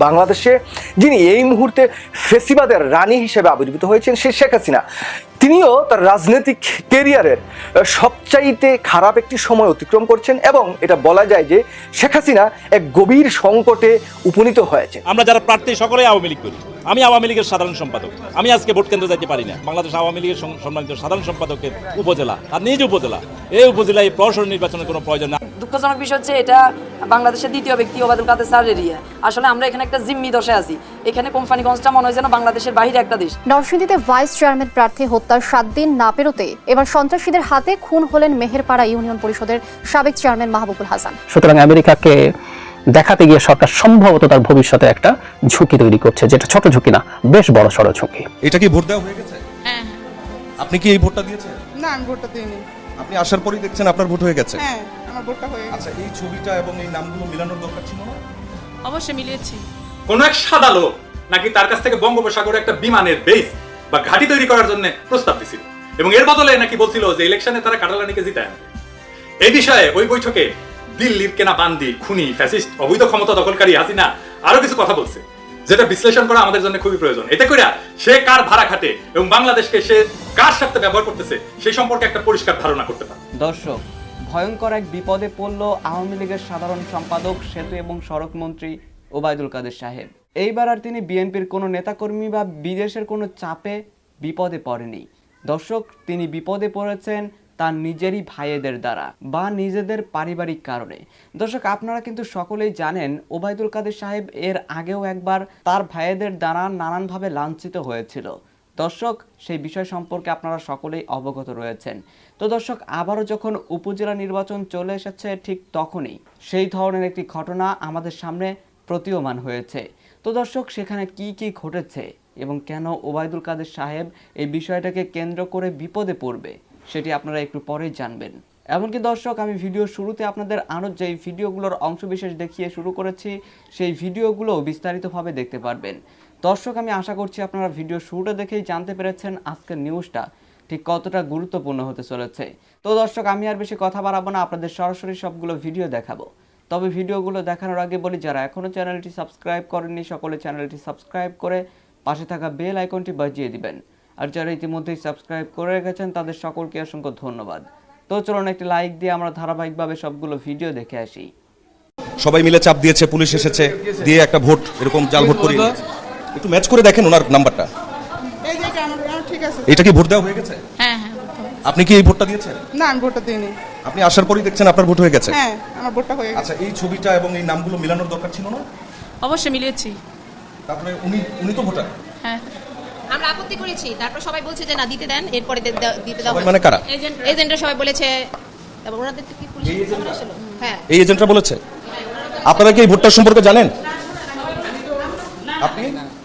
বাংলাদেশে যিনি এই মুহূর্তে ফেসিবাদের রানী হিসেবে আবির্ভূত হয়েছেন সে শেখ হাসিনা, তিনিও তার রাজনৈতিক ক্যারিয়ারের সবচাইতে খারাপ একটি সময় অতিক্রম করছেন এবং এটা বলা যায় যে শেখ হাসিনা এক গভীর সংকটে উপনীত হয়েছে। আমরা যারা প্রার্থী সকলেই আওয়ামী লীগ করি। আমি আওয়ামী লীগের সাধারণ সম্পাদক, আমি আজকে ভোট কেন্দ্রে যাইতে পারি না। বাংলাদেশ আওয়ামী লীগের সম্মানিত সাধারণ সম্পাদকের উপজেলা আর নিজ উপজেলা, এই উপজেলায় প্রশাসন নির্বাচনের কোনো প্রয়োজন না। দুঃখজনক বিষয় হচ্ছে এটা বাংলাদেশের দ্বিতীয় ব্যক্তি ওবায়দুল কাদের স্যার এরিয়া। আসলে আমরা এখানে একটা জিম্মি দশায় আছি। এখানে কোম্পানিগঞ্জটা মনে হয় যেন বাংলাদেশের বাইরে একটা দেশ। নরসিংদীতে ভাইস চেয়ারম্যান প্রার্থী হত্যার 7 দিন না পেরোতে এবার সন্ত্রাসীদের হাতে খুন হলেন মেহেরপাড়া ইউনিয়ন পরিষদের সাবেক চেয়ারম্যান মাহবুবুল হাসান। সুতরাং আমেরিকাকে দেখাতে গিয়ে সরকার সম্ভবত তার ভবিষ্যতে একটা ঝুঁকি তৈরি করছে, যেটা ছোট ঝুঁকি না, বেশ বড় সড় ঝুঁকি। এটা কি ভোট দেওয়া হয়ে গেছে? হ্যাঁ। আপনি কি এই ভোটটা দিয়েছেন? না, আমি ভোটটা দিইনি। আপনি আসার পরেই দেখছেন আপনার ভোট হয়ে গেছে? হ্যাঁ, আমার ভোটটা হয়ে গেছে। আচ্ছা, এই ছবিটা এবং এই নামগুলো মিলানোর দরকার ছিল না? অবশ্যই মিলিয়েছি। কোন এক সাদা লোক নাকি তার কাছ থেকে বঙ্গোপসাগরে একটা বিমানের বেস বা ঘাঁটি তৈরি করার জন্য প্রস্তাব দিছিল এবং এর বদলে নাকি বলছিল যে ইলেকশনে তারা কাটালানিকে জিতায় আনবে। এই বিষয়ে ওই বৈঠকে দিল্লির কেনা বান্দি, খুনি, ফ্যাসিস্ট, অবৈধ ক্ষমতা দখলকারী হাসিনা আরো কিছু কথা বলছে, যেটা বিশ্লেষণ করা আমাদের জন্য খুবই প্রয়োজন। এতে করে সে কার ভাড়া খাটে এবং বাংলাদেশকে সে কার সাথে ব্যবহার করতেছে সেই সম্পর্কে একটা পরিষ্কার ধারণা করতে পারে। দর্শক, ভয়ঙ্কর এক বিপদে পড়ল আওয়ামী লীগের সাধারণ সম্পাদক, সেতু এবং সড়ক মন্ত্রী ওবায়দুল কাদের সাহেব। এইবার আর তিনি বিএনপির কোনো নেতাকর্মী বা বিদেশের কোনো চাপে বিপদে পড়েনি। দর্শক, তিনি বিপদে পড়েছেন তার নিজেরই ভাইয়েদের দ্বারা বা নিজেদের পারিবারিক কারণে। দর্শক, আপনারা কিন্তু সকলেই জানেন ওবায়দুল কাদের সাহেব এর আগেও একবার তার ভাইয়েদের দ্বারা নানানভাবে লাঞ্ছিত হয়েছিল। দর্শক, সেই বিষয় সম্পর্কে আপনারা সকলেই অবগত রয়েছেন। তো দর্শক, আবারও যখন উপজেলা নির্বাচন চলে এসেছে ঠিক তখনই সেই ধরনের একটি ঘটনা আমাদের সামনে প্রতীয়মান হয়েছে। তো দর্শক, সেখানে কি কি ঘটেছে এবং কেন ওবায়দুল কাদের সাহেব এই বিষয়টাকে কেন্দ্র করে বিপদে পড়বে সেটি আপনারা একটু পরেই জানবেন। এমনকি দর্শক, আমি ভিডিও শুরুতে আপনাদের আরও যেই ভিডিওগুলোর অংশবিশেষ দেখিয়ে শুরু করেছি সেই ভিডিওগুলো বিস্তারিতভাবে দেখতে পারবেন। দর্শক, আমি আশা করছি আপনারা ভিডিও শুরুটা দেখেই জানতে পেরেছেন আজকের নিউজটা ঠিক কতটা গুরুত্বপূর্ণ হতে চলেছে। তো দর্শক, আমি আর বেশি কথা বাড়াবো না, আপনাদের সরাসরি সবগুলো ভিডিও দেখাবো। তবে ভিডিওগুলো দেখানোর আগে বলি, যারা এখনও চ্যানেলটি সাবস্ক্রাইব করেননি সকলে চ্যানেলটি সাবস্ক্রাইব করে পাশে থাকা বেল আইকনটি বাজিয়ে দিবেন। আর যারা ইতিমধ্যেই সাবস্ক্রাইব করে রেখেছেন তাদের সকলকে অসংখ্য ধন্যবাদ। তো চলুন একটি লাইক দিয়ে আমরা ধারাবাহিকভাবে সবগুলো ভিডিও দেখে আসি। সবাই মিলে চাপ দিয়েছে, পুলিশ এসেছে, দিয়ে একটা ভোট এরকম জাল ভোট করিয়ে একটু ম্যাচ করে দেখেন ওনার নাম্বারটা। এই যে আমার ঠিক আছে। এটা কি ভোট দেওয়া হয়ে গেছে? হ্যাঁ। আপনি কি এই ভোটটা দিয়েছেন? না, আমি ভোটটা দিইনি। আপনি আসার পরেই দেখছেন আপনার ভোট হয়ে গেছে? হ্যাঁ, আমার ভোটটা হয়ে গেছে। আচ্ছা, এই ছবিটা এবং এই নামগুলো মিলানোর দরকার ছিল না? অবশ্যই মিলিয়েছি। তারপরে উনি তো ভোটার। হ্যাঁ, আমরা আপত্তি করেছি, তারপর সবাই বলছে যে না দিতে দেন, এরপরে দিতে দাও। মানে কারা? এজেন্টরা সবাই বলেছে, তারপর ওনাদের কি পুলিশ ছিল? হ্যাঁ, এই এজেন্টরা বলেছে। আপনারা কি এই ভোটটার সম্পর্কে জানেন?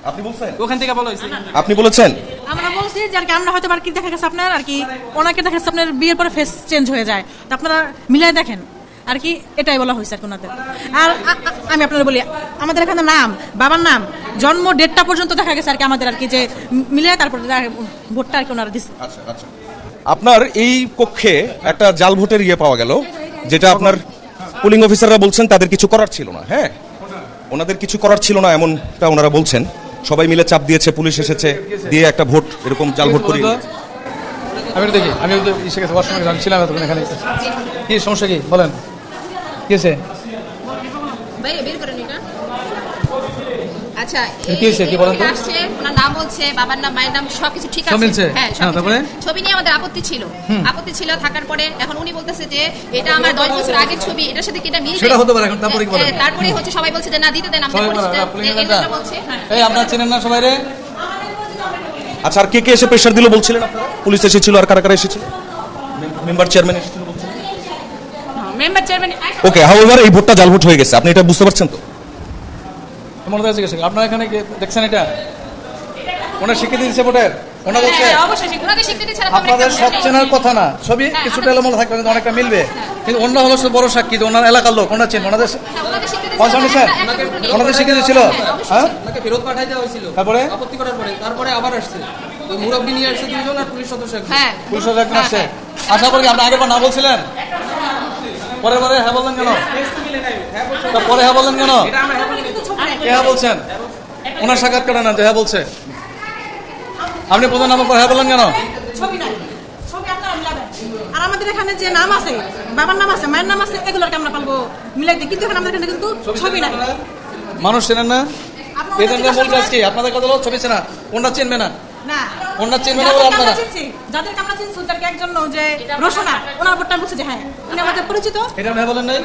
আপনি বলছেন? ওখান থেকে বলা হয়েছে। আপনি বলেছেন? আমরা বলছি যে আর কি আমরা হয়তো আর কি দেখা গেছে আপনার আর কি ওনাকে দেখা গেছে আপনার বিয়ের পরে ফেস চেঞ্জ হয়ে যায়, তো আপনারা মিলাই দেখেন আর কি, এটাই বলা হয়েছে আর কি ওনাদের। আর আমি আপনারা বলি, আমাদের এখানে নাম, বাবার নাম, জন্ম ডেটটা পর্যন্ত দেখা গেছে আর কি আমাদের আর কি যে মিলাই তারপর ভোটটা আর কি ওনারা দিচ্ছে। আচ্ছা, আপনার এই কক্ষে একটা জাল ভোটের পাওয়া গেল, যেটা আপনার পুলিং অফিসাররা বলছেন তাদের কিছু করার ছিল না। হ্যাঁ, ওনাদের কিছু করার ছিল না এমনটা ওনারা বলছেন। সবাই মিলে চাপ দিয়েছে, পুলিশ এসেছে, দিয়ে একটা ভোট এরকম জাল ভোট করিয়ে আমি দেখি, আমি ছিলাম এখানে। কি সমস্যা, কি বলেন, কি আছে? বাইরে বের করেন এটা। আচ্ছা, কি হয়েছে, কি বলেন তো? আসছে, ওনার নাম বলছে, বাবার নাম, মায়ের নাম, সবকিছু ঠিক আছে। হ্যাঁ, তারপরে ছবি নিয়ে আমাদের আপত্তি ছিল থাকার পরে এখন উনি বলতেছে যে এটা আমার 10 বছর আগের ছবি, এটার সাথে কি এটা মিলবে? সেটা হতে পারে। এখন তারপরে কি বলেন? তারপরে হচ্ছে সবাই বলছে যে না দিতে দেন, আমরা বলছে। এই আপনারা চেনেন না সবাই রে? আচ্ছা, আর কে কে এসে প্রেসার দিল বলছিলেন আপনারা? পুলিশ এসেছিল, আর কারা কারা এসেছিল? মেম্বার চেয়ারম্যান এসেছিল বলছিলেন? Member chairman. ওকে, হাউএভার এই ভোটটা জাল ভোট হয়ে গেছে, আপনি এটা বুঝতে পারছেন তো? মনে হচ্ছে গেছে আপনারা এখানে দেখছেন এটা ওনার স্বীকৃতি দিচ্ছে ভোটের। ওনা বলছে আপনাদের সব চেনার কথা না, ছবি কিছুটা এলোমেলো থাকবে কিন্তু অনেকটা মিলবে, কিন্তু অন্য হলো বড় সাক্ষী, ওনার এলাকার লোক, ওনার চেন, ওনাদের পয়সা নিচ্ছেন, ওনাদের স্বীকৃতি ছিল। হ্যাঁ, ফেরত পাঠাই দেওয়া হয়েছিল, তারপরে আপত্তি করার পরে তারপরে আবার আসছে মুরব্বী নিয়ে আসছে 2 জন আর পুলিশ সদস্য একজন আসছে। আশা করি আপনি আগের বার না বলছিলেন, পরের বারে হ্যাঁ বললেন কেন? পরে হ্যাঁ বললেন কেন? কে হ্যাঁ বলছেন? ওনার সাক্ষাৎকারে না যে হ্যাঁ বলছে। আপনি প্রধান নাম হ্যাঁ বললেন কেন? ছবি নাই, ছবি আপনারা মিলাবেন। আর আমাদের এখানে যে নাম আছে, বাবার নাম আছে, মায়ের নাম আছে, এগুলোকে আমরা পারবো মিলাই দিই, কিন্তু এখানে আমাদের এখানে কিন্তু ছবি নাই। মানুষ চেনেন না? এদের মূল কাজ কি? আপনাদের কথা হলো ছবি চেনা, ওনারা চিনবে না। না, ওনারা চিনবে না বলে আপনারা। যাদেরকে আমরা চিনছি, যাদেরকে একজন যে রোশনা, ওনার ভোটটা বলছে যে হ্যাঁ উনি আমাদের পরিচিত। এটা হ্যাঁ বলেন নাই?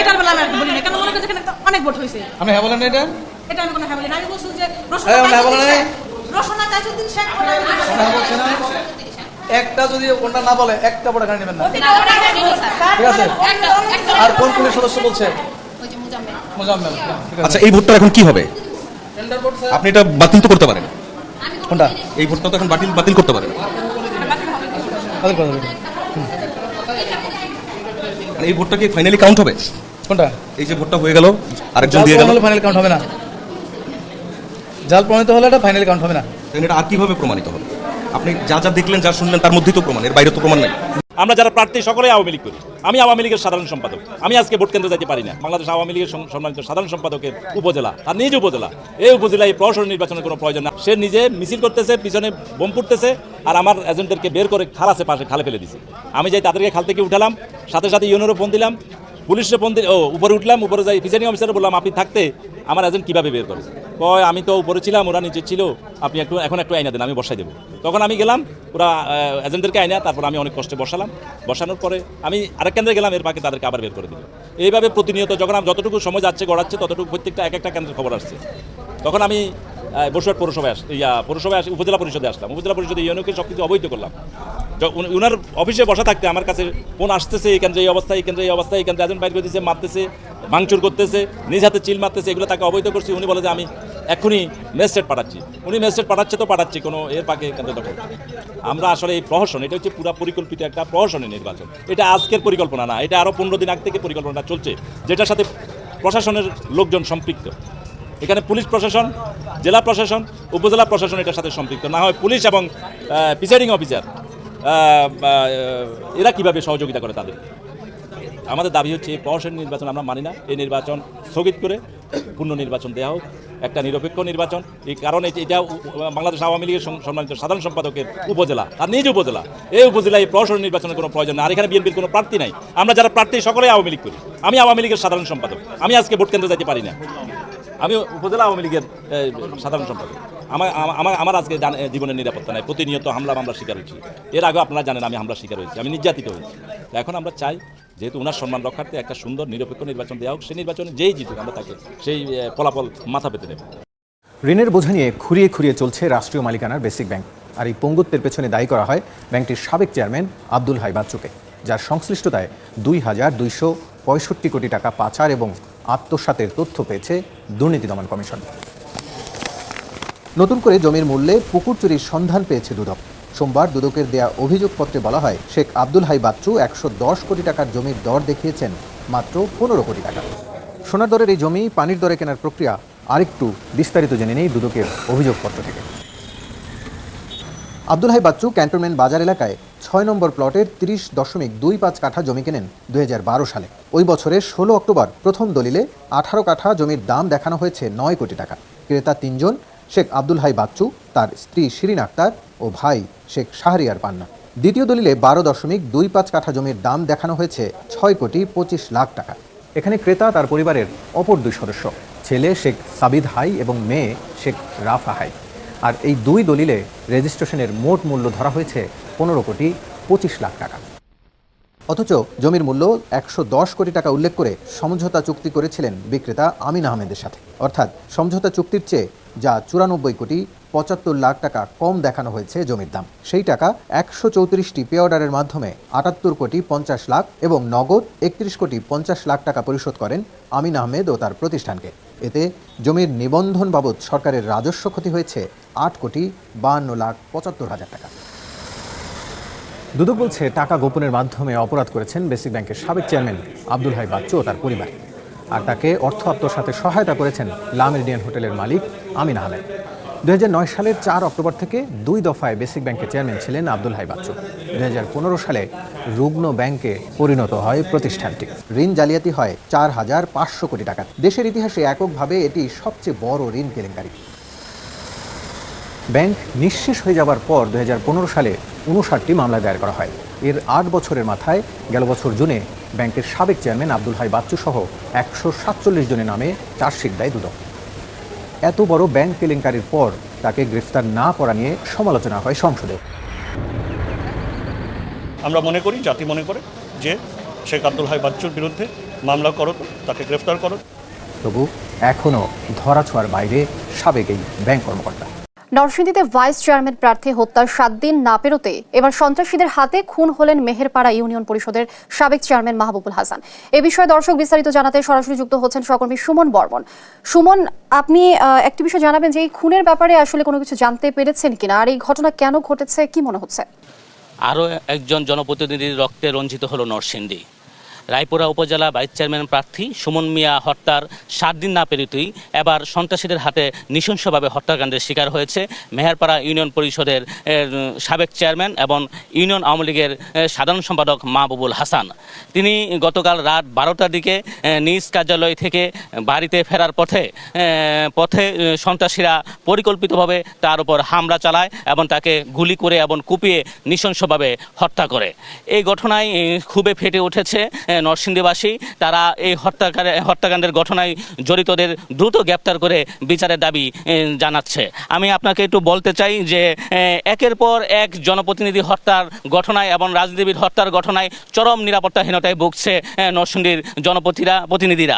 এটার বেলা আমি আর কি বলি না, কেন মনে করেন এখানে অনেক ভোট হয়েছে। আমি হ্যাঁ বলেন না এটা? এটা আমি কোনো হ্যাঁ বলি না, আমি বলছি যে হ্যাঁ বলেন নাই? রোশনা তাজউদ্দিন শেখ। হ্যাঁ বলছে না? একটা যদি ওনারা না বলে একটা ভোট এখানে নেবেন না, ঠিক আছে? আর কোন পুলিশ সদস্য বলছে? মুজাম্মেল। আচ্ছা, এই ভোটটা এখন কি হবে? আপনি এটা বাতিল তো করতে পারেন। কোনটা? এই ভোটটা তো এখন বাতিল করতে পারেন। বাতিল করে দেবেন। এই ভোটটা কি ফাইনালি কাউন্ট হবে? কোনটা? এই যে ভোটটা হয়ে গেল, আরেকজন দিয়ে গেল, ফাইনাল কাউন্ট হবে না। জাল প্রমাণিত হলে এটা ফাইনাল কাউন্ট হবে না। এটা আর কিভাবে প্রমাণিত হবে? আপনি যা যা দেখলেন, যা শুনলেন, তার মধ্যেই তো প্রমাণ, এর বাইরে তো প্রমাণ নেই। আমরা যারা প্রার্থী সকলেই আওয়ামী লীগ করি। আমি আওয়ামী লীগের সাধারণ সম্পাদক। আমি আজকে ভোট কেন্দ্রে যেতে পারি না। বাংলাদেশ আওয়ামী লীগের সম্মানিত সাধারণ সম্পাদকের উপজেলা, আর নিজ উপজেলা, এই উপজেলায় প্রশাসন নির্বাচনের কোনো প্রয়োজন না। সে নিজে মিছিল করতেছে, পিছনে বোম ফুটতেছে, আর আমার এজেন্টদেরকে বের করে খালাসে পাশে খালে ফেলে দিছে। আমি যাই তাদেরকে খাল থেকে উঠালাম, সাথে সাথে ইউনোরও ফোন দিলাম, পুলিশে ফোন দিল, উপরে উঠলাম, উপরে যাই প্রিসাইডিং অফিসারে বললাম আপনি থাকতে আমার এজেন্ট কীভাবে বের করে? কয় আমি তো উপরে ছিলাম, ওরা নিচে ছিল, আপনি এখন একটু আইনা দেন, আমি বসাই দেবো। তখন আমি গেলাম, ওরা এজেন্টদেরকে আইনা, তারপর আমি অনেক কষ্টে বসালাম। বসানোর পরে আমি আরেক কেন্দ্রে গেলাম, এর পাকে তাদেরকে আবার বের করে দিল। এইভাবে প্রতিনিয়ত যখন যতটুকু সময় যাচ্ছে গড়াচ্ছে, ততটুকু প্রত্যেকটা এক একটা কেন্দ্রের খবর আসছে। তখন আমি বসুরহাট পৌরসভায় পৌরসভায় উপজেলা পরিষদে আসলাম। উপজেলা পরিষদে ইউনোকে সব কিছু অবৈধ করলাম। উনার অফিসে বসা থাকতে আমার কাছে ফোন আসতেছে, এই কেন্দ্রে এই অবস্থা, এই কেন্দ্রে এই অবস্থা, এই কেন্দ্রে এজেন্ট বাইর করে দিচ্ছে, মারতেছে, ভাঙচুর করতেছে, নিজ হাতে চিল মারতেছে, এগুলো তাকে অবৈধ করছি। উনি বলে যে আমি এখনই ম্যাজিস্ট্রেট পাঠাচ্ছি। উনি ম্যাজিস্ট্রেট পাঠাচ্ছে তো পাঠাচ্ছি, কোনো এর পাকে কেন্দ্র দখল। আমরা আসলে এই প্রহসন, এটা হচ্ছে পুরো পরিকল্পিত একটা প্রহসনের নির্বাচন। এটা আজকের পরিকল্পনা না, এটা আরও 15 দিন আগ থেকে পরিকল্পনা চলছে, যেটার সাথে প্রশাসনের লোকজন সম্পৃক্ত। এখানে পুলিশ প্রশাসন, জেলা প্রশাসন, উপজেলা প্রশাসন এটার সাথে সম্পৃক্ত। না হয় পুলিশ এবং প্রিসাইডিং অফিসার এরা কিভাবে সহযোগিতা করে তাদের? আমাদের দাবি হচ্ছে এই প্রহসন নির্বাচন আমরা মানি না। এই নির্বাচন স্থগিত করে পূর্ণ নির্বাচন দেওয়া হোক, একটা নিরপেক্ষ নির্বাচন। এই কারণে এটা বাংলাদেশ আওয়ামী লীগের সম্মানিত সাধারণ সম্পাদকের উপজেলা, আর নিজ উপজেলা, এই উপজেলায় প্রহসন নির্বাচনের কোনো প্রয়োজন নেই। আর এখানে বিএনপির কোনো প্রার্থী নাই। আমরা যারা প্রার্থী সকলেই আওয়ামী লীগ করি। আমি আওয়ামী লীগের সাধারণ সম্পাদক। আমি আজকে ভোট কেন্দ্রে যেতে পারি না। আমি উপজেলা আওয়ামী লীগের সাধারণ সম্পাদক। আমার আজকে জীবনের নিরাপত্তা নাই। প্রতিনিয়ত হামলা মামলার শিকার হয়েছি। এর আগে আপনারা জানেন আমি হামলার শিকার হয়েছি, আমি নির্যাতিত হয়েছি। এখন আমরা চাই যেহেতু ওনার সম্মান রক্ষার্থে একটা সুন্দর নিরপেক্ষ নির্বাচন দেওয়া হোক। সেই নির্বাচনে যেই জিতুক আমরা তাকে সেই ফলাফল মাথা পেতে নেব। ঋণের বোঝা নিয়ে খুঁড়িয়ে খুঁড়িয়ে চলছে রাষ্ট্রীয় মালিকানার বেসিক ব্যাংক। আর এই পঙ্গুত্বের পেছনে দায়ী করা হয় ব্যাংকটির সাবেক চেয়ারম্যান আব্দুল হাই বাচ্চুকে, যার সংশ্লিষ্টতায় 2,265 কোটি টাকা পাচার এবং আত্মসাতের তথ্য পেয়েছে দুর্নীতি দমন কমিশন। নতুন করে জমির মূল্যে পুকুর চুরির সন্ধান পেয়েছে দুদক। সোমবার দুদকের দেয়া অভিযোগপত্রে বলা হয় শেখ আব্দুল হাই বাচ্চু 110 কোটি টাকার জমির দর দেখিয়েছেন মাত্র 15 কোটি টাকা। সোনার দরের এই জমি পানির দরে কেনার প্রক্রিয়া আরেকটু বিস্তারিত জেনে নেই দুদকের অভিযোগপত্র থেকে। আব্দুল হাই বাচ্চু ক্যান্টনমেন্ট বাজার এলাকায় 6 নম্বর প্লটের 30.25 কাঠা জমি কেনেন 2012 সালে। ওই বছরের 16 অক্টোবর প্রথম দলিলে 18 কাঠা জমির দাম দেখানো হয়েছে 9 কোটি টাকা। ক্রেতা 3 জন, শেখ আব্দুল হাই বাচ্চু, তার স্ত্রী শিরিন আক্তার ও ভাই শেখ শাহরিয়ার পান্না। দ্বিতীয় দলিলে 12.25 কাঠা জমির দাম দেখানো হয়েছে 6 কোটি 25 লাখ টাকা। এখানে ক্রেতা তার পরিবারের অপর 2 সদস্য, ছেলে শেখ সাবিদ হাই এবং মেয়ে শেখ রাফা হাই। আর এই 2 দলিলে রেজিস্ট্রেশনের মোট মূল্য ধরা হয়েছে 15 কোটি 25 লাখ টাকা। অথচ জমির মূল্য 110 কোটি টাকা উল্লেখ করে সমঝোতা চুক্তি করেছিলেন বিক্রেতা আমিন আহমেদের সাথে। অর্থাৎ সমঝোতা চুক্তির চেয়ে যা 94 কোটি 75 লাখ টাকা কম দেখানো হয়েছে জমির দাম, সেই টাকা 134টি পে অর্ডারের মাধ্যমে 78 কোটি 50 লাখ এবং নগদ 31 কোটি 50 লাখ টাকা পরিশোধ করেন আমিন আহমেদ ও তার প্রতিষ্ঠানকে। এতে জমির নিবন্ধন বাবদ সরকারের রাজস্ব ক্ষতি হয়েছে 8 কোটি 52 লাখ 75 হাজার টাকা। দুদক বলছে টাকা গোপনের মাধ্যমে অপরাধ করেছেন বেসিক ব্যাংকের সাবেক চেয়ারম্যান আব্দুল হাই বাচ্চু ও তার পরিবার। আর তাকে অর্থ আত্মসাতে সহায়তা করেছেন লা মেরিডিয়ান হোটেলের মালিক আমিন আহমেদ। 2009 সালের 4 অক্টোবর থেকে 2 দফায় বেসিক ব্যাংকের চেয়ারম্যান ছিলেন আব্দুল হাই বাচ্চু। 2015 সালে রুগ্ন ব্যাংকে পরিণত হয় প্রতিষ্ঠানটি। ঋণ জালিয়াতি হয় 4,500 কোটি টাকা। দেশের ইতিহাসে এককভাবে এটি সবচেয়ে বড় ঋণ কেলেঙ্কারি। ব্যাংক নিঃশেষ হয়ে যাবার পর 2015 সালে 59টি মামলা দায়ের করা হয়। এর 8 বছরের মাথায় গেল বছর জুনে ব্যাংকের সাবেক চেয়ারম্যান আব্দুল হাই বাচ্চু সহ 147 জনের নামে চার্জশিট দেয় দুদক। এত বড় ব্যাংক কেলেঙ্কারির পর তাকে গ্রেফতার না করা নিয়ে সমালোচনা হয় সংসদে। আমরা মনে করি, জাতি মনে করে যে শেখ আব্দুল হাই বাচ্চুর বিরুদ্ধে মামলা করো, তাকে গ্রেফতার করো। তবু এখনও ধরাছোঁয়ার বাইরে সাবেক এই ব্যাংক কর্মকর্তা। নরসিংদীতে ভাইস চেয়ারম্যান প্রার্থী হত্যার 7 দিন না পেরোতে এবার সন্ত্রাসীদের হাতে খুন হলেন মেহেরপাড়া ইউনিয়ন পরিষদের সাবেক চেয়ারম্যান মাহবুবুল হাসান। এ বিষয়ে দর্শক বিস্তারিত জানাতে সরাসরি যুক্ত হচ্ছেন সহকর্মী সুমন বর্মন। সুমন, আপনি একটি বিষয় জানাবেন যে এই খুনের ব্যাপারে আসলে কোনো কিছু জানতে পেরেছেন কিনা, আর এই ঘটনা কেন ঘটেছে, কি মনে হচ্ছে? আরও একজন জনপ্রতিনিধির রক্তে রঞ্জিত হলো নরসিংদী। রায়পুরা উপজেলা ভাইস চেয়ারম্যান প্রার্থী সুমন মিয়া হত্যার 7 দিন না পেরিতেই এবার সন্ত্রাসীদের হাতে নৃশংসভাবে হত্যাকাণ্ডের শিকার হয়েছে মেহেরপাড়া ইউনিয়ন পরিষদের সাবেক চেয়ারম্যান এবং ইউনিয়ন আওয়ামী লীগের সাধারণ সম্পাদক মাহবুবুল হাসান। তিনি গতকাল রাত 12টার দিকে নিজ কার্যালয় থেকে বাড়িতে ফেরার পথে সন্ত্রাসীরা পরিকল্পিতভাবে তার উপর হামলা চালায় এবং তাকে গুলি করে এবং কুপিয়ে নৃশংসভাবে হত্যা করে। এই ঘটনায় খুবই ফেটে উঠেছে নরসিংদীবাসী। তারা এই হত্যাকাণ্ডের ঘটনায় জড়িতদের দ্রুত গ্রেপ্তার করে বিচারের দাবি জানাচ্ছে। আমি আপনাকে একটু বলতে চাই যে একের পর এক জনপ্রতিনিধি হত্যার ঘটনায় এবং রাজনীতিবিদ হত্যার ঘটনায় চরম নিরাপত্তাহীনতায় ভুগছে নরসিংদীর জনপ্রতিনিধিরা,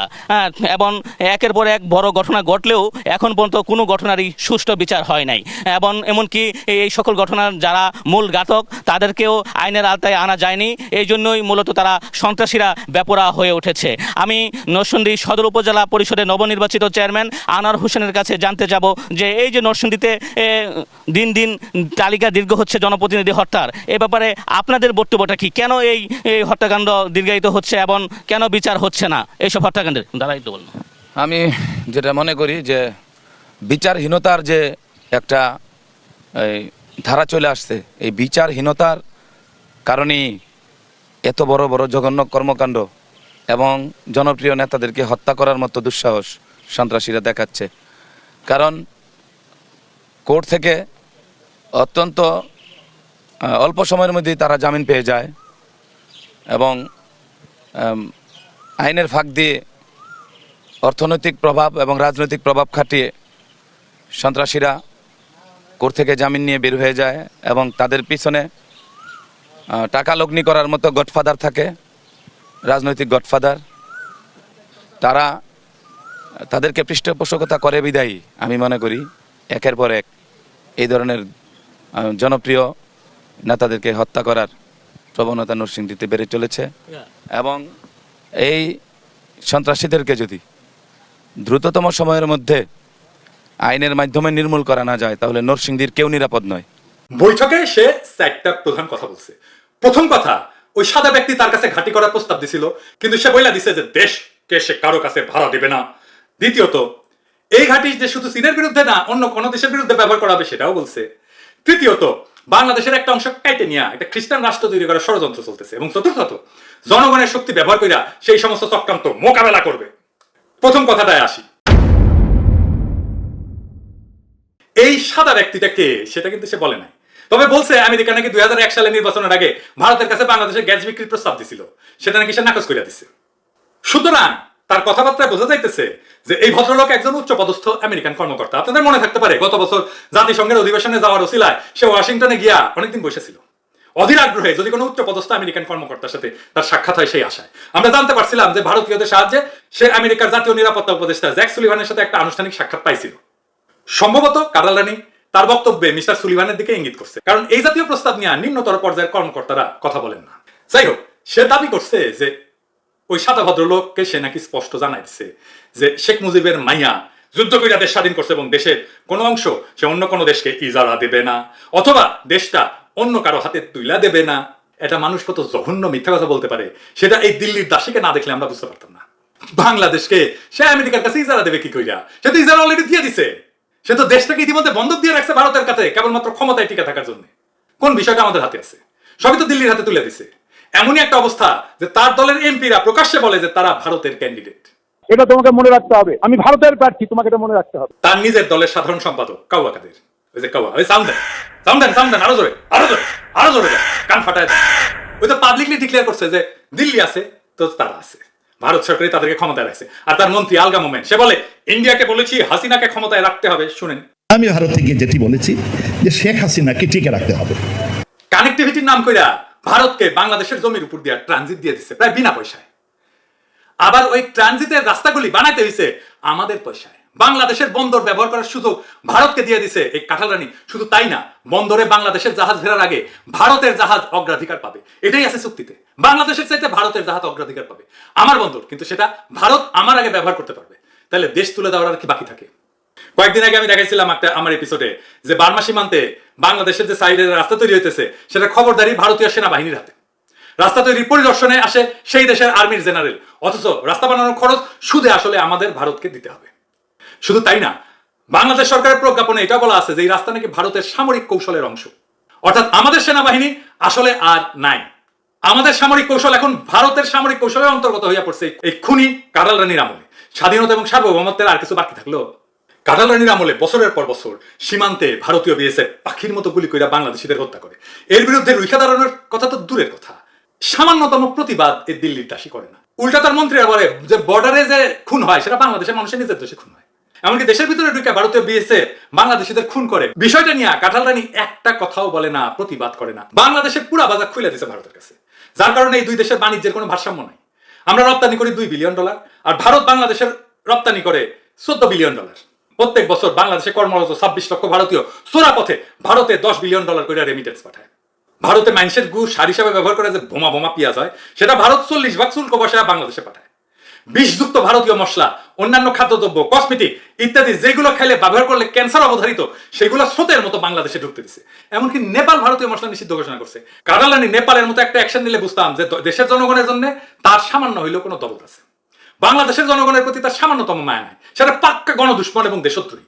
এবং একের পর এক বড় ঘটনা ঘটলেও এখন পর্যন্ত কোনো ঘটনারই সুষ্ঠু বিচার হয় নাই, এবং এমনকি এই সকল ঘটনার যারা মূল ঘাতক তাদেরকেও আইনের আওতায় আনা যায়নি। এই জন্যই মূলত তারা সন্ত্রাসীরা বেপরোয়া হয়ে উঠেছে। আমি নরসিংদী সদর উপজেলা পরিষদের নবনির্বাচিত চেয়ারম্যান আনোয়ার হোসেনের কাছে জানতে যাব যে এই যে নরসিংদীতে দিন দিন তালিকা দীর্ঘ হচ্ছে জনপ্রতিনিধি হত্যার, এ ব্যাপারে আপনাদের বক্তব্যটা কি? কেন এই হত্যাকাণ্ড দীর্ঘায়িত হচ্ছে এবং কেন বিচার হচ্ছে না এইসব হত্যাকাণ্ডের? দাঁড়াই তো বলুন। আমি যেটা মনে করি যে বিচারহীনতার যে একটা ধারা চলে আসছে, এই বিচারহীনতার কারণেই এত বড় বড় জঘন্য কর্মকাণ্ড এবং জনপ্রিয় নেতাদেরকে হত্যা করার মতো দুঃসাহস সন্ত্রাসীরা দেখাচ্ছে। কারণ কোর্ট থেকে অত্যন্ত অল্প সময়ের মধ্যেই তারা জামিন পেয়ে যায় এবং আইনের ফাঁক দিয়ে অর্থনৈতিক প্রভাব এবং রাজনৈতিক প্রভাব খাটিয়ে সন্ত্রাসীরা কোর্ট থেকে জামিন নিয়ে বের হয়ে যায় এবং তাদের পিছনে টাকা লগ্নি করার মতো গডফাদার থাকে, রাজনৈতিক গডফাদার। তাদেরকে পৃষ্ঠপোষকতা করে বিদায়ী আমি মনে করি একের পর এক এই ধরনের জনপ্রিয় নেতাদেরকে হত্যা করার প্রবণতা নরসিংদীতে বেড়ে চলেছে। এবং এই সন্ত্রাসীদেরকে যদি দ্রুততম সময়ের মধ্যে আইনের মাধ্যমে নির্মূল করা না যায় তাহলে নরসিংদীর কেউ নিরাপদ নয়। বৈঠকে সে চারটা প্রধান কথা বলছে। প্রথম কথা, ওই সাদা ব্যক্তি তার কাছে ঘাঁটি করার প্রস্তাব দিছিল, কিন্তু সে বইলা দিছে যে দেশকে সে কারো কাছে ভাড়া দেবে না। দ্বিতীয়ত, এই ঘাঁটি যে শুধু চীনের বিরুদ্ধে না অন্য কোনো দেশের বিরুদ্ধে ব্যবহার করা হবে সেটাও বলছে। তৃতীয়ত, বাংলাদেশের একটা অংশ কাইটে নিয়ে একটা খ্রিস্টান রাষ্ট্র তৈরি করার ষড়যন্ত্র চলতেছে। এবং চতুর্থত, জনগণের শক্তি ব্যবহার কইরা সেই সমস্ত চক্রান্ত মোকাবেলা করবে। প্রথম কথাটায় আসি, এই সাদা ব্যক্তিটা কে সেটা কিন্তু সে বলে নাই, তবে বলছে আমেরিকা নাকি 2001 সালে নির্বাচনের আগে ভারতের কাছে বাংলাদেশের গ্যাস বিক্রির প্রস্তাব দিছিল, সেটা নাকি সে নাকচ করে দিচ্ছে। সুতরাং তার কথাবার্তায় বোঝা যাইতেছে যে এই ভদ্রলোক একজন উচ্চপদস্থ আমেরিকান কর্মকর্তা। আপনাদের মনে থাকতে পারে গত বছর জাতিসংঘের অধিবেশনে যাওয়ার ওসিলায় সে ওয়াশিংটনে গিয়া অনেকদিন বসেছিল, অধীর আগ্রহে যদি কোনো উচ্চপদস্থ আমেরিকান কর্মকর্তার সাথে তার সাক্ষাৎ হয় সেই আশায়। আমরা জানতে পারছিলাম যে ভারতীয়দের সাহায্যে সে আমেরিকার জাতীয় নিরাপত্তা উপদেষ্টা জ্যাক সুলিভানের সাথে একটা আনুষ্ঠানিক সাক্ষাৎ পাইছিল। সম্ভবত কার্ল রানি তার বক্তব্যে মিস্টার সুলিভানের দিকে ইঙ্গিত করছে, কারণ এই জাতীয় প্রস্তাব নিয়ে নিম্নতর পর্যায়ের কর্মকর্তারা কথা বলেন না। যাই হোক, সে দাবি করছে যে ওই সাদা ভদ্রলোককে সে নাকি স্পষ্ট জানাই দিচ্ছে যে শেখ মুজিবের মাইয়া যুদ্ধ করে দেশ স্বাধীন করছে এবং দেশের কোনো অংশ সে অন্য কোনো দেশকে ইজারা দেবে না, অথবা দেশটা অন্য কারো হাতে তুইলা দেবে না। এটা মানুষ কত জঘন্য মিথ্যা কথা বলতে পারে সেটা এই দিল্লির দাসীকে না দেখলে আমরা বুঝতে পারতাম না। বাংলাদেশকে সে আমেরিকার কাছে ইজারা দেবে কি কইরা? সে তো ইজারা অলরেডি দিয়ে দিছে। সে তো দেশটাকে ইতিমধ্যে বন্ধক দিয়ে রাখছে ভারতের কাছে কেবলমাত্র ক্ষমতায় টিকে থাকার জন্য। কোন বিষয়টা আমাদের হাতে আছে? সবই তো দিল্লির হাতে তুলে দিছে। এমনই একটা অবস্থা যে তার দলের এমপিরা প্রকাশ্যে বলে যে তারা ভারতের ক্যান্ডিডেট। এটা তোমাকে মনে রাখতে হবে, আমি ভারতের প্রার্থী, তোমাকে এটা মনে রাখতে হবে। তার নিজের দলের সাধারণ সম্পাদক কাউয়া কাদের, ওই যে কাউয়া, ওই সাউন্ড দেন আরো জোরে, আরো জোরে কান ফাটায় দেন। ওই তো পাবলিকলি ডিক্লেয়ার করছে যে দিল্লি আছে তো তারা আছে, ভারত সরকারই তাদেরকে ক্ষমতায় রাখছে। আর তার মন্ত্রী আলগা মোমেন সে বলে ইন্ডিয়াকে বলেছি হাসিনাকে ক্ষমতায় রাখতে হবে। শুনেন, আমি ভারত থেকে যেটি বলেছি যে শেখ হাসিনাকে টিকে রাখতে হবে। কানেক্টিভিটির নাম কইরা ভারতকে বাংলাদেশের জমির উপর দিয়ে ট্রানজিট দিয়ে দিচ্ছে প্রায় বিনা পয়সায়। আবার ওই ট্রানজিটের রাস্তাগুলি বানাইতে হয়েছে আমাদের পয়সায়। বাংলাদেশের বন্দর ব্যবহার করার সুযোগ ভারতকে দিয়ে দিছে এই কাঁঠালরানী। শুধু তাই না, বন্দরে বাংলাদেশের জাহাজ ফেরার আগে ভারতের জাহাজ অগ্রাধিকার পাবে, এটাই আছে চুক্তিতে। বাংলাদেশের চাইতে ভারতের জাহাজ অগ্রাধিকার পাবে আমার বন্দর, কিন্তু সেটা ভারত আমার আগে ব্যবহার করতে পারবে। তাহলে দেশ তুলে দেওয়ার আর কি বাকি থাকে? কয়েকদিন আগে আমি দেখাইছিলাম একটা আমার এপিসোডে যে বার্মা সীমান্তে বাংলাদেশের যে সাইডের রাস্তা তৈরি হইতেছে সেটা খবরদারি ভারতীয় সেনাবাহিনীর হাতে। রাস্তা তৈরির পরিদর্শনে আসে সেই দেশের আর্মির জেনারেল, অথচ রাস্তা বানানোর খরচ সুদে আসলে আমাদের ভারতকে দিতে হবে। শুধু তাই না, বাংলাদেশ সরকারের প্রজ্ঞাপনে এটা বলা আছে যে এই রাস্তা নাকি ভারতের সামরিক কৌশলের অংশ। অর্থাৎ আমাদের সেনাবাহিনী আসলে আর নাই। আমাদের সামরিক কৌশল এখন ভারতের সামরিক কৌশলের অন্তর্গত হইয়া পড়ছে এই খুনি কাঁঠাল রানীর আমলে। স্বাধীনতা এবং সার্বভৌমত্বের আর কিছু বাকি থাকলো? কাঁঠাল রানীর আমলে বছরের পর বছর সীমান্তে ভারতীয় বিএসএফ পাখির মতো গুলি কইরা বাংলাদেশিদের হত্যা করে। এর বিরুদ্ধে রুখে দাঁড়ানোর কথা তো দূরের কথা, সামান্যতম প্রতিবাদ এই দিল্লির দাসী করে না। উল্টা তার মন্ত্রীরা বলে যে বর্ডারে যে খুন হয় সেটা বাংলাদেশের মানুষের নিজের দেশে খুন হয়। এমনকি দেশের ভিতরে ঢুকে ভারতীয় বিএসএফ বাংলাদেশিদের খুন করে। বিষয়টা নিয়ে কাঁঠাল রানী একটা কথাও বলে না, প্রতিবাদ করে না। বাংলাদেশের পুরা বাজার খুলে দিয়েছে ভারতের কাছে, যার কারণে এই দুই দেশের বাণিজ্যের কোনো ভারসাম্য নাই। আমরা রপ্তানি করি $2 বিলিয়ন, আর ভারত বাংলাদেশের রপ্তানি করে $14 বিলিয়ন। প্রত্যেক বছর বাংলাদেশে কর্মরত 26 লক্ষ ভারতীয় চোরা পথে ভারতে $10 বিলিয়ন করে রেমিটেন্স পাঠায়। ভারতে মানুষের গু সার হিসাবে ব্যবহার করে যে বোমা পেঁয়াজ হয় সেটা ভারত 40% শুল্ক বসায় বাংলাদেশে পাঠায়। বিষযুক্ত ভারতীয় মশলা, অন্যান্য খাদ্যদ্রব্য, কসমেটিক ইত্যাদি যেগুলো খেলে ব্যবহার করলে ক্যান্সার অবধারিত সেগুলো স্রোতের মতো বাংলাদেশে ঢুকতে দিচ্ছে। এমনকি নেপাল ভারতীয় মশলা নিষিদ্ধ ঘোষণা করছে। কাঁঠাল রানী নেপালের মতো একটা অ্যাকশন নিলে বুঝতাম যে দেশের জনগণের জন্য তার সামান্য হইলেও কোনো দরদ আছে। বাংলাদেশের জনগণের প্রতি তার সামান্যতম মায়া নাই, সেটা পাক্কা গণদুশ্মন এবং দেশদ্রোহী।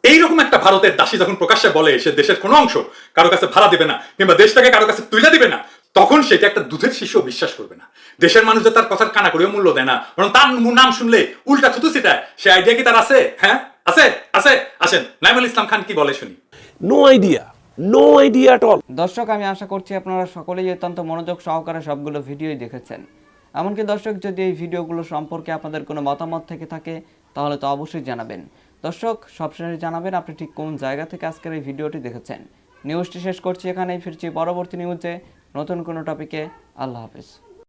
এইরকম একটা ভারতের দাসী যখন প্রকাশ্যে বলে সে দেশের কোনো অংশ কারো কাছে ভাড়া দিবে না কিংবা দেশটাকে কারো কাছে তুলে দিবে না, তখন সেটা একটা দুধের শিশুও বিশ্বাস করবে না। দেশের মানুষ যে তার কথার কানা করেও মূল্য দেয় না, বরং তার নাম শুনলে উল্টা থুতু ছিটায়। সে আইডিয়া কি তার আছে? হ্যাঁ আছে, আছে। আসেন নাইমুল ইসলাম খান কি বলে শুনি। No idea at all. দর্শক, আমি আশা করছি আপনারা সকলেই অত্যন্ত মনোযোগ সহকারে সবগুলো ভিডিওই দেখেছেন। এমনকি দর্শক, যদি এই ভিডিওগুলো সম্পর্কে আপনাদের কোনো মতামত থেকে থাকে তাহলে তো অবশ্যই জানাবেন। দর্শক, সবশেষে জানাবেন আপনি ঠিক কোন জায়গা থেকে আজকের এই ভিডিওটি দেখেছেন। নিউজটি শেষ করছি এখানেই, ফিরছি পরবর্তী নিউজে নতুন কোনো টপিকে। আল্লাহ হাফেজ।